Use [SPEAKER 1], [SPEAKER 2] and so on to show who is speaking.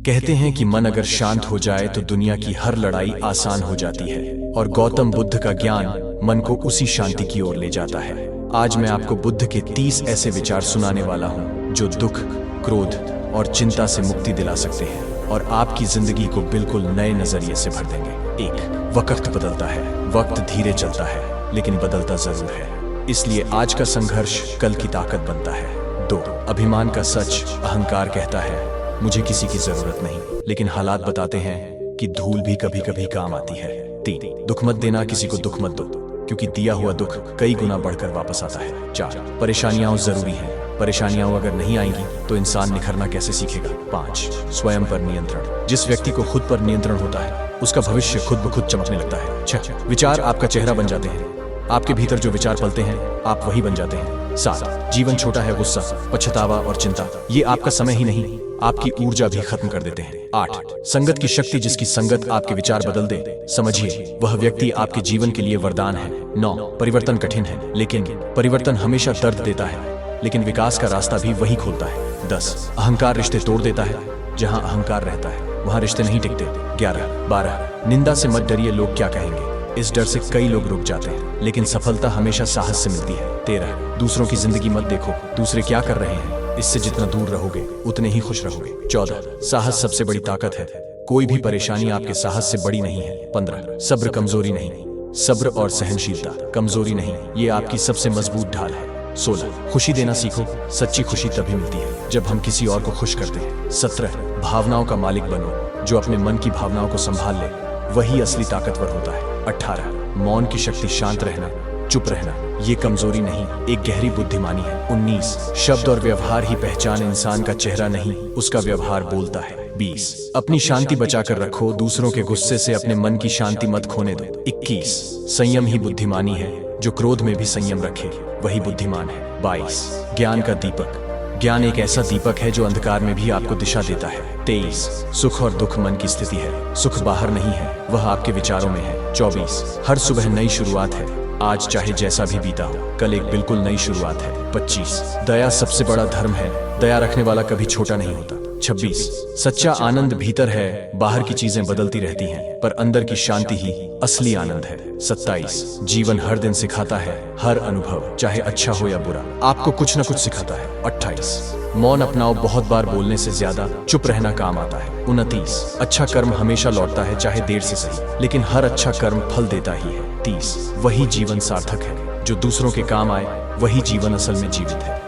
[SPEAKER 1] कहते हैं कि मन अगर शांत हो जाए तो दुनिया की हर लड़ाई आसान हो जाती है, और गौतम बुद्ध का ज्ञान मन को उसी शांति की ओर ले जाता है। आज मैं आपको बुद्ध के 30 ऐसे विचार सुनाने वाला हूँ जो दुख, क्रोध और चिंता से मुक्ति दिला सकते हैं और आपकी जिंदगी को बिल्कुल नए नजरिए से भर देंगे। 1. वक्त बदलता है। वक्त धीरे चलता है लेकिन बदलता जरूर है, इसलिए आज का संघर्ष कल की ताकत बनता है। 2. अभिमान का सच। अहंकार कहता है मुझे किसी की जरूरत नहीं, लेकिन हालात बताते हैं कि धूल भी कभी कभी काम आती है। 3. दुख मत देना, किसी को दुख मत दो, क्योंकि दिया हुआ दुख कई गुना बढ़कर वापस आता है। 4. परेशानियां जरूरी हैं, परेशानियां अगर नहीं आएंगी तो इंसान निखरना कैसे सीखेगा। 5. स्वयं पर नियंत्रण। जिस व्यक्ति को खुद पर नियंत्रण होता है उसका भविष्य खुद ब खुद चमकने लगता है। 6. विचार आपका चेहरा बन जाते हैं। आपके भीतर जो विचार पलते हैं आप वही बन जाते हैं। 7. जीवन छोटा है, गुस्सा, पछतावा और चिंता ये आपका समय ही नहीं, आपकी ऊर्जा भी खत्म कर देते हैं। 8. संगत की शक्ति। जिसकी संगत आपके विचार बदल दे, समझिए वह व्यक्ति आपके जीवन के लिए वरदान है। 9. परिवर्तन कठिन है, लेकिन परिवर्तन हमेशा दर्द देता है, लेकिन विकास का रास्ता भी वही खोलता है। 10. अहंकार रिश्ते तोड़ देता है। जहां अहंकार रहता है वहां रिश्ते नहीं टिकते। 11. 12. निंदा से मत डरिए, लोग क्या कहेंगे, इस डर से कई लोग रुक जाते हैं, लेकिन सफलता हमेशा साहस से मिलती है। 13. दूसरों की जिंदगी मत देखो, दूसरे क्या कर रहे हैं, इससे जितना दूर रहोगे उतने ही खुश रहोगे। 14. साहस सबसे बड़ी ताकत है, कोई भी परेशानी आपके साहस से बड़ी नहीं है। 15. सब्र कमजोरी नहीं, सब्र और सहनशीलता कमजोरी नहीं, ये आपकी सबसे मजबूत ढाल है। 16. खुशी देना सीखो, सच्ची खुशी तभी मिलती है जब हम किसी और को खुश करते हैं। 17. भावनाओं का मालिक बनो, जो अपने मन की भावनाओं को संभाल ले वही असली ताकतवर होता है। 18. मौन की शक्ति। शांत रहना, चुप रहना ये कमजोरी नहीं, एक गहरी बुद्धिमानी है। 19. शब्द और व्यवहार ही पहचान इंसान का चेहरा नहीं, उसका व्यवहार बोलता है। 20. अपनी शांति बचाकर रखो, दूसरों के गुस्से से अपने मन की शांति मत खोने दो। 21. संयम ही बुद्धिमानी है, जो क्रोध में भी संयम रखे वही बुद्धिमान है। 22. ज्ञान का दीपक। ज्ञान एक ऐसा दीपक है जो अंधकार में भी आपको दिशा देता है। 23. सुख और दुख मन की स्थिति है, सुख बाहर नहीं है, वह आपके विचारों में है। 24. हर सुबह नई शुरुआत है, आज चाहे जैसा भी बीता हो कल एक बिल्कुल नई शुरुआत है। 25. दया सबसे बड़ा धर्म है, दया रखने वाला कभी छोटा नहीं होता। 26. सच्चा आनंद भीतर है, बाहर की चीजें बदलती रहती हैं पर अंदर की शांति ही असली आनंद है। 27. जीवन हर दिन सिखाता है, हर अनुभव चाहे अच्छा हो या बुरा आपको कुछ न कुछ सिखाता है। 28. मौन अपनाओ, बहुत बार बोलने से ज्यादा चुप रहना काम आता है। 29. अच्छा कर्म हमेशा लौटता है, चाहे देर से सही, लेकिन हर अच्छा कर्म फल देता ही है। 30. वही जीवन सार्थक है जो दूसरों के काम आए, वही जीवन असल में जीवित है।